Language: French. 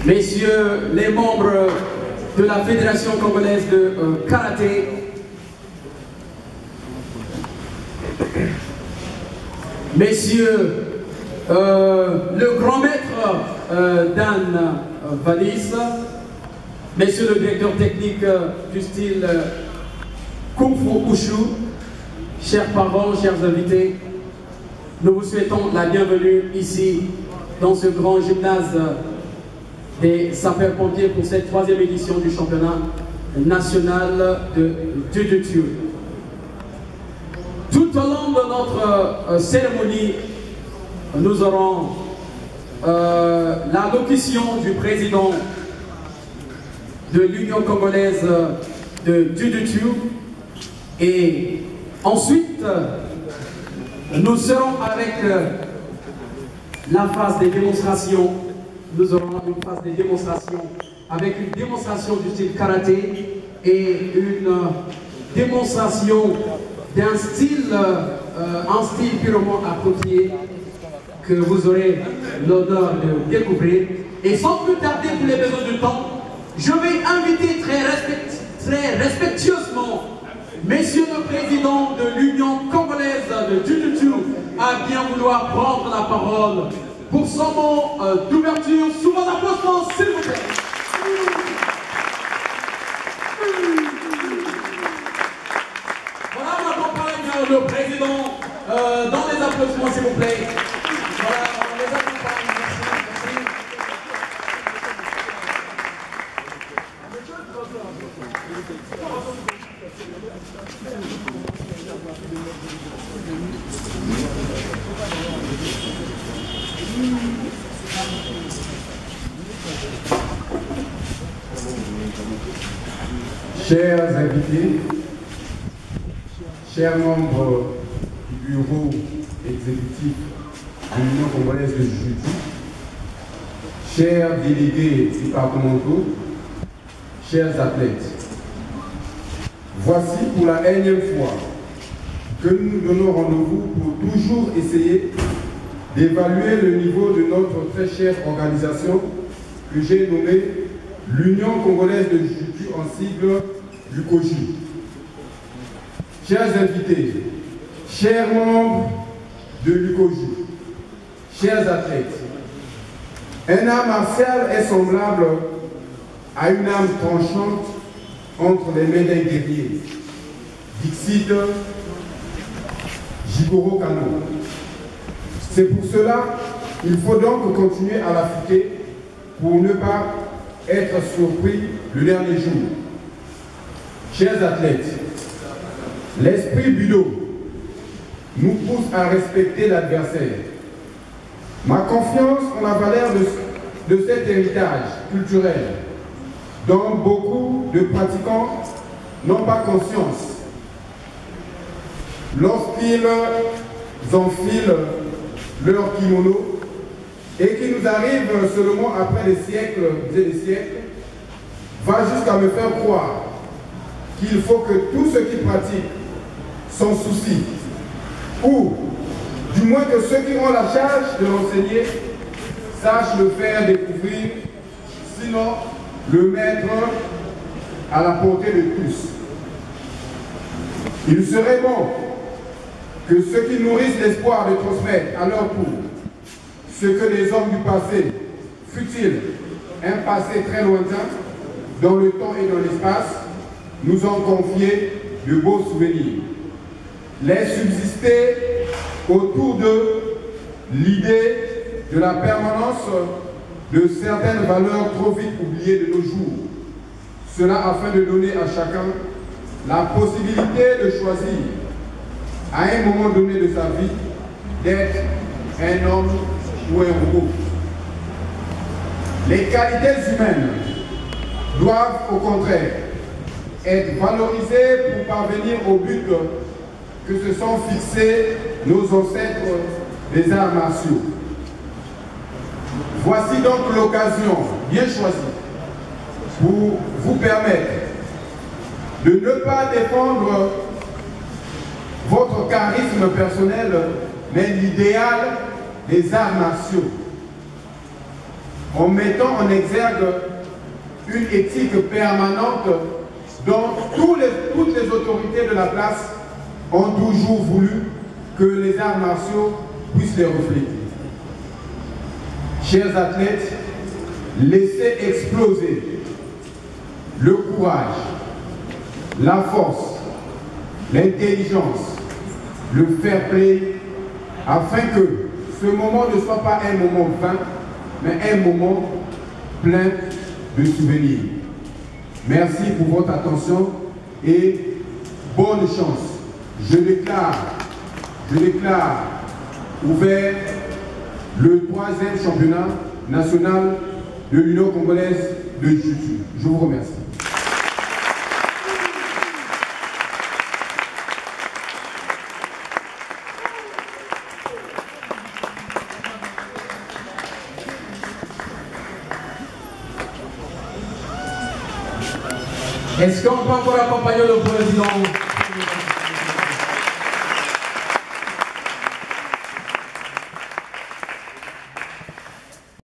Messieurs les membres de la Fédération congolaise de karaté, messieurs le grand maître Dan Valis, messieurs le directeur technique du style Kung Fu Wushu, chers parents, chers invités, nous vous souhaitons la bienvenue ici dans ce grand gymnase des sapeurs-pompiers pour cette 3e édition du championnat national de Jiu-Jitsu. Tout au long de notre cérémonie, nous aurons l'allocution du président de l'Union congolaise de Jiu-Jitsu et ensuite nous serons avec la phase des démonstrations. Nous aurons une phase de démonstration avec une démonstration du style karaté et une démonstration d'un style, un style purement approprié que vous aurez l'honneur de découvrir. Et sans plus tarder pour les besoins du temps, je vais inviter très respectueusement Messieurs le Président de l'Union congolaise de Jiu-Jitsu à bien vouloir prendre la parole pour son mot d'ouverture. Sous vos applaudissements, s'il vous plaît. Voilà, on accompagne le président dans les applaudissements, s'il vous plaît. Voilà, on les accompagne. Merci, merci. Chers invités, chers membres du bureau exécutif de l'Union congolaise de Jiu-Jitsu, chers délégués départementaux, chers athlètes, voici pour la énième fois que nous nous donnons rendez-vous pour toujours essayer d'évaluer le niveau de notre très chère organisation que j'ai nommée l'Union congolaise de Jiu-Jitsu en sigle l'UCOJU. Chers invités, chers membres de l'UCOJU, chers athlètes, un art martial est semblable à une âme tranchante entre les mains d'un guerrier. Dixit Jigoro Kano. C'est pour cela qu'il faut donc continuer à l'affûter pour ne pas être surpris le dernier jour. Chers athlètes, l'esprit budo nous pousse à respecter l'adversaire. Ma confiance en la valeur de cet héritage culturel dont beaucoup de pratiquants n'ont pas conscience. Lorsqu'ils enfilent leur kimono et qui nous arrive seulement après des siècles et des siècles, va jusqu'à me faire croire qu'il faut que tous ceux qui pratiquent sans souci, ou du moins que ceux qui ont la charge de l'enseigner, sachent le faire découvrir, sinon le mettre à la portée de tous. Il serait bon que ceux qui nourrissent l'espoir de transmettre à leur tour ce que les hommes du passé, fut-il un passé très lointain, dans le temps et dans l'espace, nous ont confié de beaux souvenirs. Les subsister autour de l'idée de la permanence de certaines valeurs trop vite oubliées de nos jours. Cela afin de donner à chacun la possibilité de choisir à un moment donné de sa vie d'être un homme ou un robot. Les qualités humaines doivent au contraire être valorisées pour parvenir au but que se sont fixés nos ancêtres des arts martiaux. Voici donc l'occasion bien choisie pour vous permettre de ne pas défendre votre charisme personnel, mais l'idéal des arts martiaux. en mettant en exergue une éthique permanente dont toutes les autorités de la place ont toujours voulu que les arts martiaux puissent les refléter. Chers athlètes, laissez exploser le courage, la force, l'intelligence, le fair play, afin que ce moment ne soit pas un moment vain, mais un moment plein de souvenirs. Merci pour votre attention et bonne chance. Je déclare ouvert le 3e championnat national de l'Union congolaise de Jiu-Jitsu. Je vous remercie. Est-ce qu'on peut encore accompagner le président?